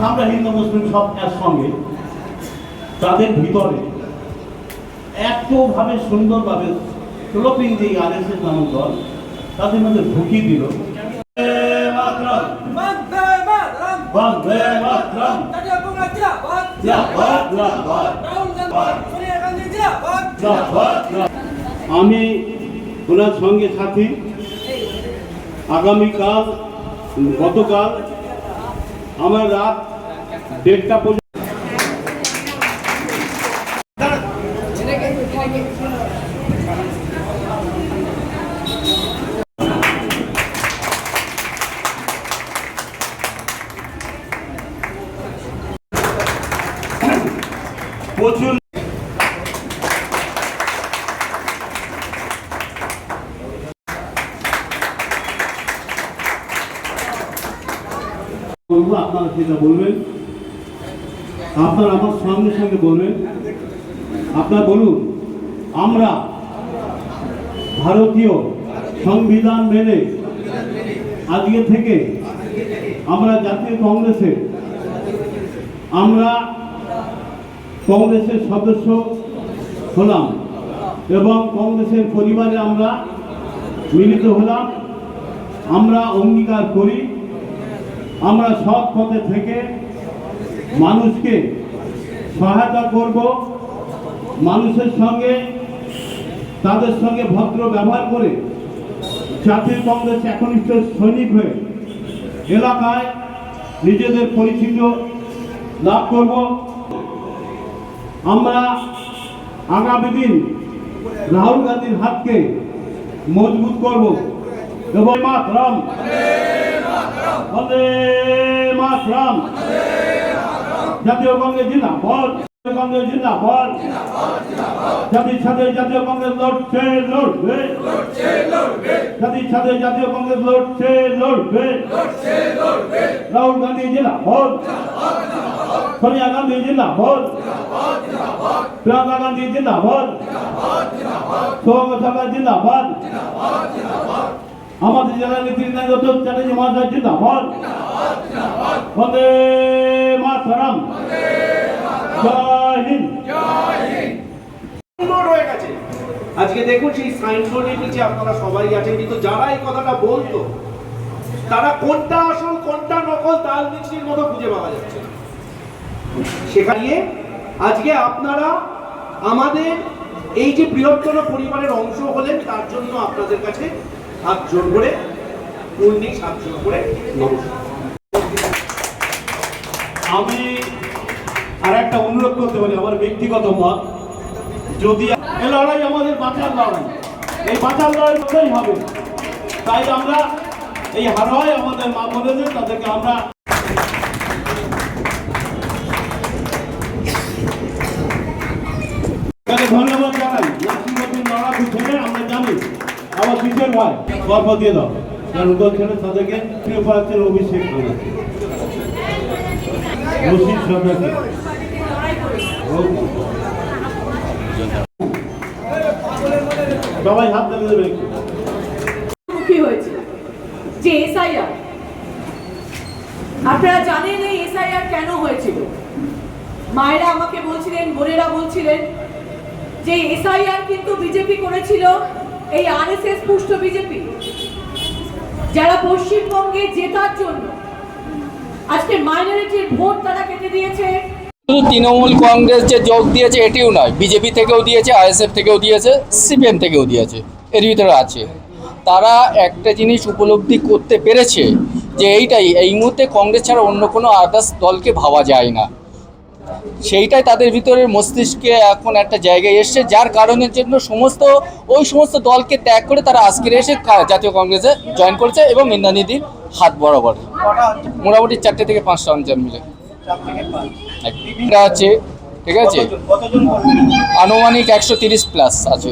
আমরা হিন্দু মুসলিম সব একসঙ্গে তাদের ভিতরে এতভাবে সুন্দরভাবে স্লোপিং দিয়ে আরএসএস নামক দল তাদের মধ্যে ঢুকিয়ে দিল। আমি ওনার সঙ্গে সাথী আগামীকাল গতকাল আমার রাত 1:30টা পর্যন্ত প্রচুর আপনারা সেটা বলবেন, আপনারা আমার সঙ্গে সঙ্গে বলবেন। আপনারা বলুন, আমরা ভারতীয় সংবিধান মেনে আজকে থেকে আমরা জাতীয় কংগ্রেসের সদস্য হলাম এবং কংগ্রেসের পরিবারে আমরা মিলিত হলাম। আমরা অঙ্গীকার করি আমরা সৎ পথে থেকে মানুষকে সহায়তা করব, মানুষের সঙ্গে তাদের সঙ্গে ভদ্র ব্যবহার করে জাতীয় কংগ্রেস একনিষ্ঠ সৈনিক হয়ে এলাকায় নিজেদের পরিচিতি লাভ করব। আমরা আগামী দিন রাহুল গান্ধীর হাতকে মজবুত করব এবং মাতরম বন্দে মাতরম, জাতীয় কংগ্রেস জিন্দাবাদ, কংগ্রেস জিন্দাবাদ, জাতির সাথে জাতীয় কংগ্রেস লড়ছে লড়বে, জাতির সাথে জাতীয় কংগ্রেস লড়ছে লড়বে, রাহুল গান্ধী জিন্দাবাদ, সোনিয়া গান্ধী জিন্দাবাদ, প্রিয়াঙ্কা গান্ধী জিন্দাবাদ, সৌগত সরকার জিন্দাবাদ, আমাদের জেলা নেত্রী নরেন্দ্র চ্যাটার্জি মহাশয় জিন্দাবাদ, বন্দে মাতরম, জয় হিন্দ। আজকে দেখুন সেই সাইনবোর্ডের নিচে আপনারা সবাই আছেন, কিন্তু যারা এই কথাটা বলতো তারা কোনটা আসল কোনটা নকল তাল মিছরির মতো খুঁজে পাওয়া যাচ্ছে। সেখানে আজকে আপনারা আমাদের এই যে বৃহত্তর পরিবারের অংশ হলেন, তার জন্য আপনাদের কাছে হাত জোর করে পূর্ণিক হাত জোর করে নমস্কার। আমি আর একটা অনুরোধ করতে পারি, আমার ব্যক্তিগত মত, যদি এই লড়াই আমাদের বাঁচার লড়াই, এই বাঁচার লড়াই করতেই হবে। তাই আমরা এই হারায় আমাদের মা বোনেদের তাদেরকে আমরা ধন্যবাদ জানাই। নাসিমুদ্দিন লড়াকু ছেলে আমরা জানি, আমার শিশের ভাই গল্প দিয়ে দাও, কারণ ওদের ছেলে তাদেরকে প্রিয় পাচ্ছেন অভিষেক করে রশিদ সরকারকে সবাই হাত তুলে দেবে। মুখী হয়েছে যে এসআইআর, আপনারা জানেন এই এসআইআর কেন হয়েছিল। মায়েরা আমাকে বলছিলেন, বোনেরা বলছিলেন যে এসআইআর কিন্তু বিজেপি করেছিল, এই আরএসএস পুষ্ট বিজেপি, যারা পশ্চিমবঙ্গে জেতার জন্য আজকে মাইনরিটির ভোট তারা কেটে দিয়েছে। শুধু তৃণমূল কংগ্রেস যে যোগ দিয়েছে এটিও নয়, বিজেপি থেকেও দিয়েছে, আইএসএফ থেকেও দিয়েছে, সিপিএম থেকেও দিয়েছে, এর ভিতরে আছে। তারা একটা জিনিস উপলব্ধি করতে পেরেছে যে এই মুহূর্তে কংগ্রেস ছাড়া অন্য কোনো আদার্স দলকে ভাবা যায় না। সেইটাই তাদের ভিতরের মস্তিষ্কে এখন একটা জায়গায় এসছে, যার কারণের জন্য ওই সমস্ত দলকে ত্যাগ করে তারা আজকের এসে জাতীয় কংগ্রেসে জয়েন করেছে এবং ইন্দ্রানীদির হাত বরাবর মোটামুটি 4টে থেকে 5টা অঞ্চল মিলে আছে। ঠিক আছে, আনুমানিক 130+ আছে।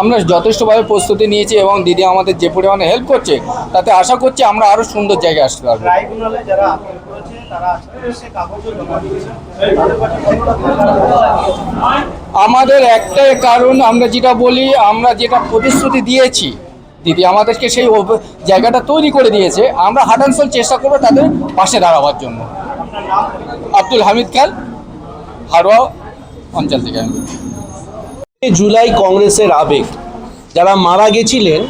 আমরা যথেষ্টভাবে প্রস্তুতি নিয়েছি এবং দিদি আমাদের যে পরিমাণে হেল্প করছে তাতে আশা করছি আমরা আরও সুন্দর জায়গায় আসতে পারবো। আমাদের একটাই কারণ, আমরা যেটা বলি, আমরা যেটা প্রতিশ্রুতি দিয়েছি, দিদি আমাদেরকে সেই জায়গাটা তৈরি করে দিয়েছে। আমরা হাটানসল চেষ্টা করবো তাদের পাশে দাঁড়াবার জন্য। আব্দুল হামিদ খান, হারোয়া অঞ্চল থেকে আমি। জুলাই কংগ্রেসের আবেগ, যারা মারা গেছিলেন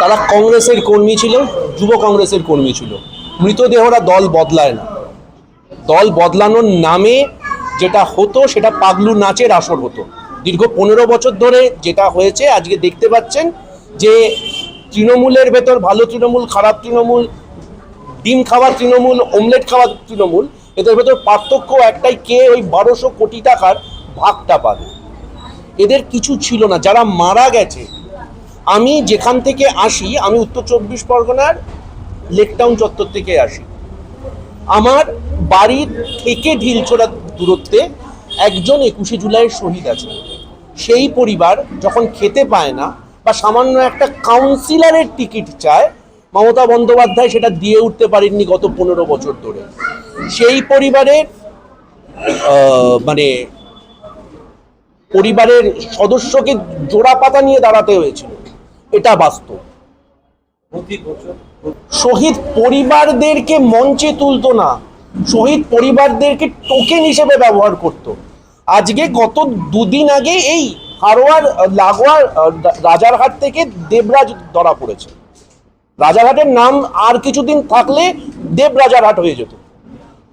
তারা কংগ্রেসের কর্মী ছিল, যুব কংগ্রেসের কর্মী ছিল। মৃতদেহরা দল বদলায় না। দল বদলানোর নামে যেটা হতো সেটা পাগলু নাচের আসর হতো। দীর্ঘ 15 বছর ধরে যেটা হয়েছে আজকে দেখতে পাচ্ছেন যে তৃণমূলের ভেতর ভালো তৃণমূল, খারাপ তৃণমূল, ডিম খাওয়ার তৃণমূল, অমলেট খাওয়ার তৃণমূল, এদের ভেতর পার্থক্য একটাই, কে ওই 1200 কোটি টাকার ভাগটা পাবে। এদের কিছু ছিল না। যারা মারা গেছে, আমি যেখান থেকে আসি, আমি উত্তর 24 পরগনার লেকটাউন চত্বর থেকে আসি। আমার বাড়ির থেকে ঢিলছোড়া দূরত্বে একজন 21শে জুলাইয়ের শহীদ আছে। সেই পরিবার যখন খেতে পায় না বা সামান্য একটা কাউন্সিলরের টিকিট চায়, মমতা বন্দ্যোপাধ্যায় সেটা দিয়ে উঠতে পারেননি গত 15 বছর ধরে। সেই পরিবারের পরিবারের সদস্যকে জোড়া পাতা নিয়ে দাঁড়াতে হয়েছিল, এটা বাস্তব। শহীদ পরিবারদেরকে মঞ্চে তুলতো না, শহীদ পরিবারদেরকে টোকেন হিসেবে ব্যবহার করত। আজকে গত 2 দিন আগে এই হারোয়ার লাগোয়া রাজারহাট থেকে দেবরাজ ধরা পড়েছে। রাজারহাটের নাম আর কিছুদিন থাকলে দেবরাজারহাট হয়ে যেত।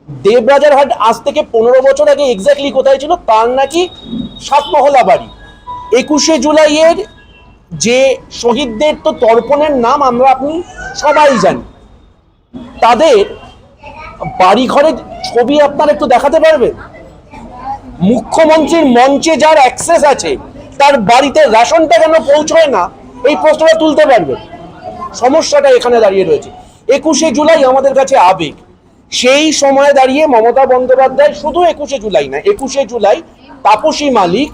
দেবরাজারহাট আজ থেকে 15 বছর আগে এক্স্যাক্টলি কোথায় ছিল, তার নাকি 7 মহলা বাড়ি। 21শে জুলাইয়ের যে শহীদদের তো তর্পণের নাম আমরা আপনি সবাই জানি। তাদের বাড়ি ঘরের ছবি আপনারা একটু দেখাতে পারবেন? মুখ্যমন্ত্রীর মঞ্চে যার অ্যাক্সেস আছে, তার বাড়িতে রেশনটা কেন পৌঁছয় না, এই প্রশ্নটা তুলতে পারবেন? সমস্যাটা এখানে দাঁড়িয়ে রয়েছে। 21শে জুলাই আমাদের কাছে আবেগ। সেই সময় দাঁড়িয়ে মমতা বন্দ্যোপাধ্যায় শুধু 21শে জুলাই না, 21শে জুলাই তাপসী মালিক,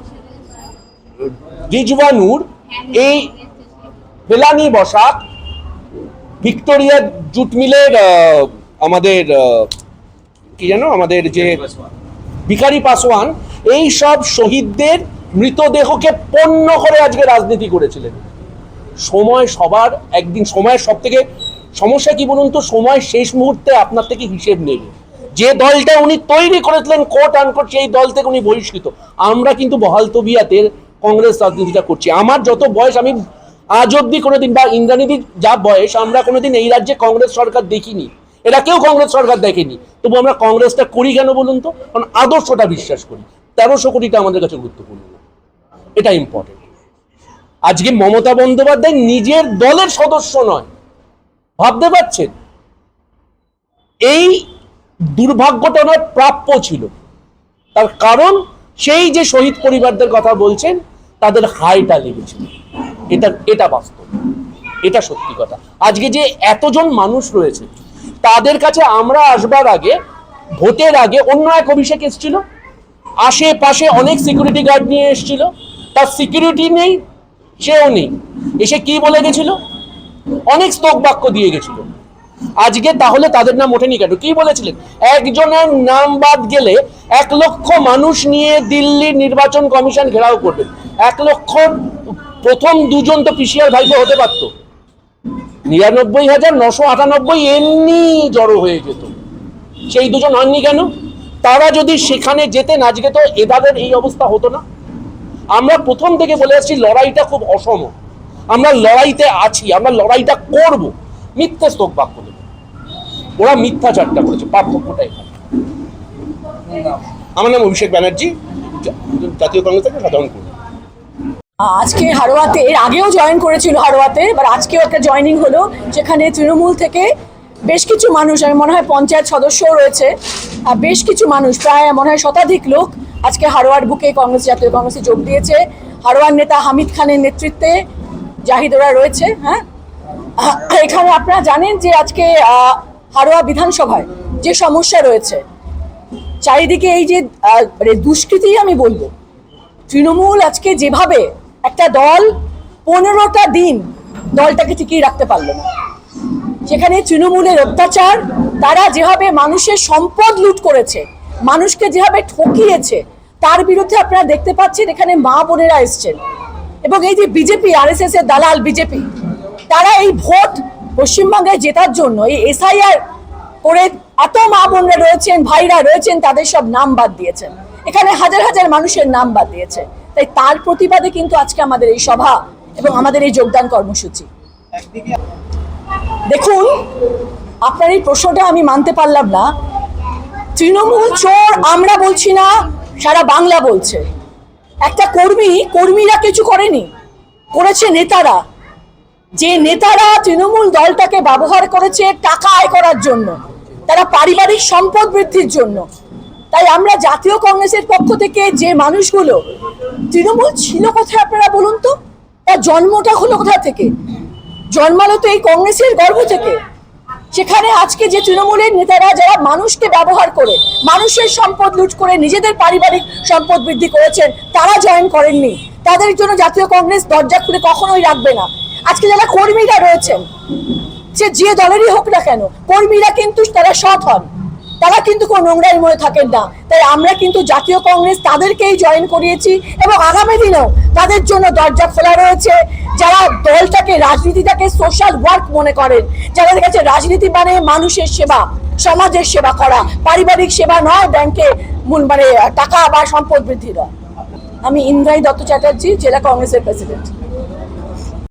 রিজওয়ানুর, এই বেলানি বসাক, ভিক্টোরিয়া জুট মিলের আমাদের কি জানো, আমাদের যে ভিখারি পাসওয়ান, এই সব শহীদদের মৃতদেহকে পণ্য করে আজকে রাজনীতি করেছিলেন। সময় সবার একদিন, সময়ের সব থেকে সমস্যা কি বলুন তো, সময় শেষ মুহূর্তে আপনার থেকে হিসেব নেবে। যে দলটা উনি তৈরি করেছিলেন কোট আনকোট, সেই দল থেকে উনি বহিষ্কৃত। আমরা কিন্তু বহাল তবিয়াতে কংগ্রেস রাজনীতিটা করছি। আমার যত বয়স, আমি আজ অব্দি কোনোদিন, বা ইন্দ্রাণীদির যা বয়স, আমরা কোনোদিন এই রাজ্যে কংগ্রেস সরকার দেখিনি, এরা কেউ কংগ্রেস সরকার দেখেনি। তবু আমরা কংগ্রেসটা করি কেন বলুন তো? কারণ আদর্শটা বিশ্বাস করি। 1300 কোটিটা আমাদের কাছে গুরুত্বপূর্ণ, এটা ইম্পর্টেন্ট। আজকে মমতা বন্দ্যোপাধ্যায় নিজের দলের সদস্য নয়, ভাবতে পারছেন? এই দুর্ভাগ্যটা ওনার প্রাপ্য ছিল। তার কারণ সেই যে শহীদ পরিবারদের কথা বলছেন, তাদের হাইটা লেগেছিল। এটা বাস্তব, এটা সত্যি কথা। আজকে যে এতজন মানুষ রয়েছে, তাদের কাছে আমরা আসবার আগে, ভোটের আগে অন্য এক অভিষেক এসেছিল, আশেপাশে অনেক সিকিউরিটি গার্ড নিয়ে এসেছিল, তার সিকিউরিটি নেই, সেও নেই, এসে কি বলে গেছিল, অনেক স্তোক বাক্য দিয়ে গেছিল। আজকে তাহলে তাদের নাম ওঠেনি কেন? কি বলেছিলেন? একজনের নাম বাদ গেলে 1 লক্ষ মানুষ নিয়ে দিল্লির নির্বাচন কমিশন ঘেরাও করবে। 1 লক্ষ, প্রথম 2 জন তো পিসিআর ভাইপো হতে পারতো, 99,998 এমনি জড়ো হয়ে যেত। সেই 2 জন হননি কেন? তারা যদি সেখানে যেতেন, আজকে তো এদের এই অবস্থা হতো না। আমরা প্রথম থেকে বলে আসছি, লড়াইটা খুব অসম, আমরা লড়াইতে আছি, আমরা লড়াইটা করব। মিথ্যে স্তোক বাক্য দেবে, ওরা মিথ্যাচারটা করেছে, পার্থক্যটা এখানে। আমার নাম অভিষেক ব্যানার্জি, জাতীয় কংগ্রেস থেকে সাধারণ কর্মী। আজকে হারোয়াতে, এর আগেও জয়েন করেছিল হারোয়াতে, এবার আজকেও একটা জয়েনিং হলো, যেখানে তৃণমূল থেকে বেশ কিছু মানুষ, আমি মনে হয় পঞ্চায়েত সদস্যও রয়েছে, বেশ কিছু মানুষ, প্রায় মনে হয় শতাধিক লোক আজকে হারোয়ার বুকে কংগ্রেস, জাতীয় কংগ্রেসে যোগ দিয়েছে। হারোয়ার নেতা হামিদ খানের নেতৃত্বে জাহিদরা রয়েছে। হ্যাঁ, এখানে আপনারা জানেন যে আজকে হারোয়া বিধানসভায় যে সমস্যা রয়েছে, চারিদিকে এই যে দুষ্কৃতি, আমি বলবো তৃণমূল আজকে যেভাবে একটা দল 15টা দিন দলটাকে টিকিয়ে রাখতে পারলো না, সেখানে তৃণমূলের অত্যাচার, তারা যেভাবে মানুষের সম্পদ লুট করেছে, মানুষকে যেভাবে ঠকিয়েছে, তার বিরুদ্ধে আপনারা দেখতে পাচ্ছেন এখানে মা বোনেরা এসছেন। এবং এই যে বিজেপি, আরএসএস এর দালাল বিজেপি, তারা এই ভোট পশ্চিমবঙ্গে জেতার জন্য এই এসআইআর করে এত মা বোনরা রয়েছেন, ভাইরা রয়েছেন, তাদের সব নাম বাদ দিয়েছেন। এখানে হাজার হাজার মানুষের নাম বাদ দিয়েছে। তাই তার প্রতিবাদে কিন্তু আজকে আমাদের এই সভা এবং আমাদের এই যোগদান কর্মসূচি। দেখুন, আপনার এই প্রশ্নটা আমি মানতে পারলাম না। তৃণমূল চোর আমরা বলছি না, সারা বাংলা বলছে। একটা কর্মীরা কিছু করেনি, করেছে নেতারা। যে নেতারা তৃণমূল দলটাকে ব্যবহার করেছে টাকা আয় করার জন্য, তারা পারিবারিক সম্পদ বৃদ্ধির জন্য। তাই আমরা জাতীয় কংগ্রেসের পক্ষ থেকে যে মানুষগুলো, তৃণমূল ছিল কোথায় আপনারা বলুন তো? তার জন্মটা হলো কোথা থেকে? জন্মালো তো এই কংগ্রেসের গর্ভ থেকে। সেখানে আজকে যে তৃণমূলের নেতারা যারা মানুষকে ব্যবহার করে, মানুষের সম্পদ লুট করে নিজেদের পারিবারিক সম্পদ বৃদ্ধি করেছেন, তারা জয়েন করেননি। তাদের জন্য জাতীয় কংগ্রেস দরজা খুলে কখনোই রাখবে না। আজকে যারা কর্মীরা রয়েছেন, সে যে দলেরই হোক না কেন, কর্মীরা কিন্তু তারা সৎ হন, তারা কিন্তু কোনো নোংরার মধ্যে থাকেন না। তাই আমরা কিন্তু জাতীয় কংগ্রেস তাদেরকেই জয়েন করিয়েছি এবং আগামী দিনেও তাদের জন্য দরজা খোলা রয়েছে। যারা দলটাকে, রাজনীতিটাকে সোশ্যাল ওয়ার্ক মনে করেন, যাদের কাছে রাজনীতি মানে মানুষের সেবা, সমাজের সেবা করা, পারিবারিক সেবা নয়, ব্যাংকে মানে টাকা বা সম্পদ বৃদ্ধি নয়। আমি ইন্দ্রাণী দত্ত চ্যাটার্জি, জেলা কংগ্রেসের প্রেসিডেন্ট।